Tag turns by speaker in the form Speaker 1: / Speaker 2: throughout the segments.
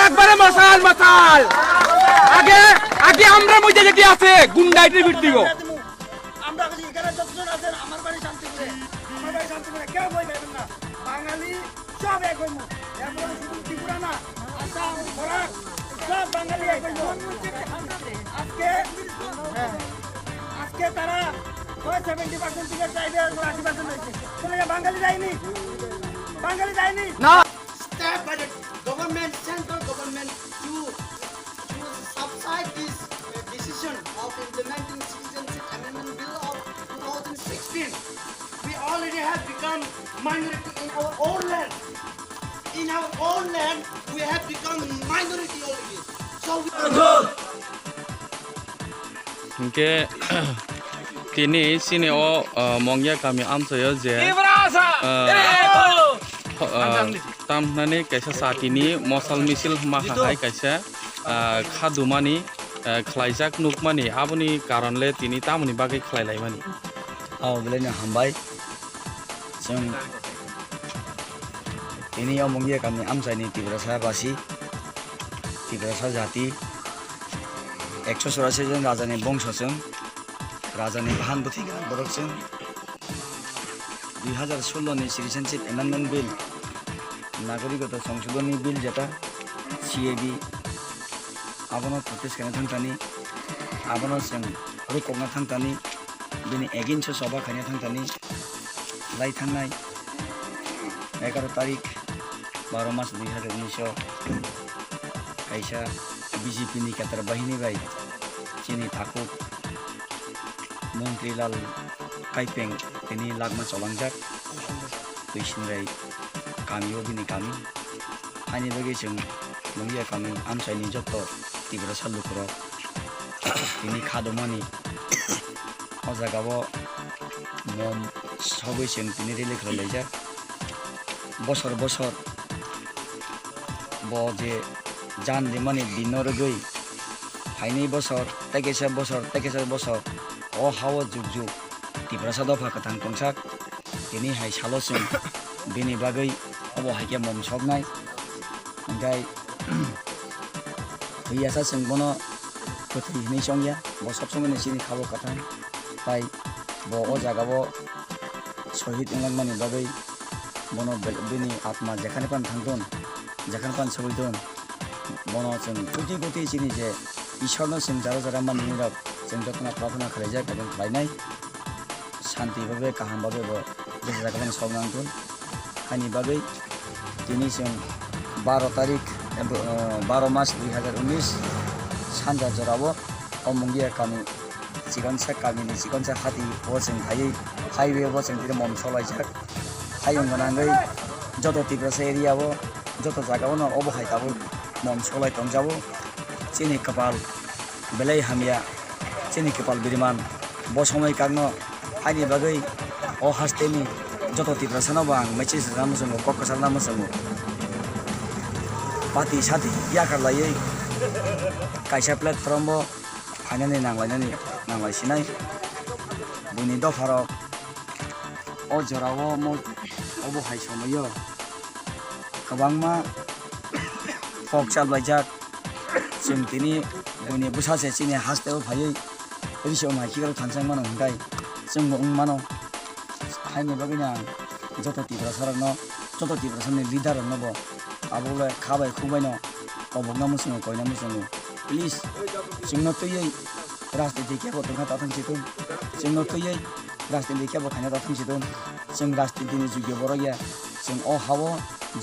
Speaker 1: একবারে মশাল মশাল আগে আগে আমরা মধ্যে যেটি আছে গুন্ডাইতে ভিড় দিব
Speaker 2: আমরা এখানে যতজন আছেন আমার বাড়ি শান্তিপুরে কেউ বই পাবেন না বাঙালি সব এক হইমু এরপরে শুধু ত্রিপুরা না আসাম বরাক সব বাঙালি এক হইমু আজকে আজকে তারা 70% থেকে চাইবে 80% হয়েছে তাহলে বাঙালি যায়নি
Speaker 1: না
Speaker 3: Step by the government, central government to subside this decision of implementing Citizenship Amendment Bill of 2016. We already have become minority in our own land. In our own land, we have become minority already. So we
Speaker 4: Oke, kini sini mongya kami amsoyo je tamnani kaisa satini mosal misil mahakai kaisa khadumani khlaijak nukmani aboni karonle tini tamoni bagai khlailaimani
Speaker 5: belenya hambai जों ini mongya kami amsaini tibrasa basi tibrasa jati 184 জন রাজানি বংশজন রাজানি ভান বুথিগা বরকজন 2016 নি citizenship amendment bill নাগরিকতা সংশোধনী বিল যেটা CAB আবনো প্রতিশ কেন থাংতানি আবনো जों রুকনা থাংতানি बिनि एगेन्स्ट सभा खायनो थांतानि लाई थांनाय 11 तारिख 12 मास 2019 कायसा बीजेपी नि केतर बाहिनी बाय चिनी थाकुक मन्त्रीलाल काइपें तिनि लागमा चलांजाक बैसिनराय गामियाव बिनि गामि आनि बागै जों मंगिया गामि आमसायनि जत्त तिब्रा सालुखर तिनि खादमानि अजागाव मम सबै जों तिनि रिलिक लायजा बसर बसर ब जे जान दिमानि दिनर गई फाइनै बसर तेकेसा बसर अ हाव जुग जुग तिब्रासा दफा कथां तंसाक तिनि हाय सालसों बिनि बागै अब हायके मम सबनाय ओमफ्राय हैयासा जों बनो फोथैहैनाय संया ब सब समयनो सिनि खाबो कथां फाय ब अ जागाव शहीद इंलांमानि बागै बनो बिनि आत्मा जेखाने पान थांदों जेखाने पान सौहैदों बनो जों गुदि गुदि जिनि जे ईश्वरनो जों जारा जारा मानिरक जों जतना प्रार्थना खालायजा एबं खालायनाय शान्ति बागै गाहाम बागै बे जागानि सावनांगोन हानि बागै दिनै जों 12 तारिख 12 मास 2019 सानजा जराव अमंगिया गामि सिगनसा गामिनि सिगनसा हाति बजों थायै हाइवे बजों दिनै मम सलायजाक हायं गोनाङै जत तिब्रासा एरियाव जत जागावनो अबहाय दाबो मम सलाय तंजाबो चिनि कपाल बेलाय हामिया चिनि कपाल बिरमान ब समय कागनो हानि बागै अ हास्टेनि जत तिब्रासानो बां मेसेज नाम जों कक्कसार नाम जों पार्टी साथी याकार लायै कायसा प्लेटफर्म फाइनानै नांलायसिनाय बुनि दफाराव अ जराव अबहाय समयो गोबांमा फक चालबायजाक जों दिनै बुनि बुसासे चिनि हास्टेल फायै रिसो माइकिगाव थानसां मानो हंगाय जों मानो हायनि बागैना जत तिब्रासारनो जत तिब्रासारनि लिडारनो बो आबोले खाबाय खुबायनो अबगना मुसुङो कयना मुसुङो प्लिज जोंनो तयै राजनीति केबो तंखा ताथांसितुन जोंनो तयै राजनीति केबो खायना ताथांसितुन जों राजनीतिनि जुगि बरया जों अ हावो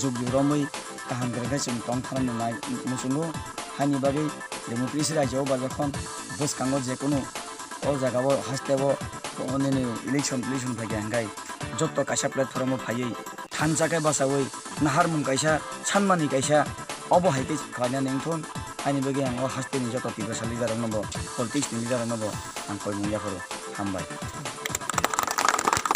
Speaker 5: जुगि रमै गाहाम ग्रेखा जों टं खालामनाय मुसुङो हानि बागै डेमोक्रेसि रायजोआव बाजखन बसकांगो जेकुनु अ जागाव हास्टेबो अनेनि इलेक्शन फायगे हांगाय जत्त कायसा platform फायै थानजाके बासावै naharmum kaisa sanmani kaisa obo haike khana nengthon ani bagi ang o haste ni joto tiba sali darang nobo politics ni darang nobo ang koi mungya koro hambai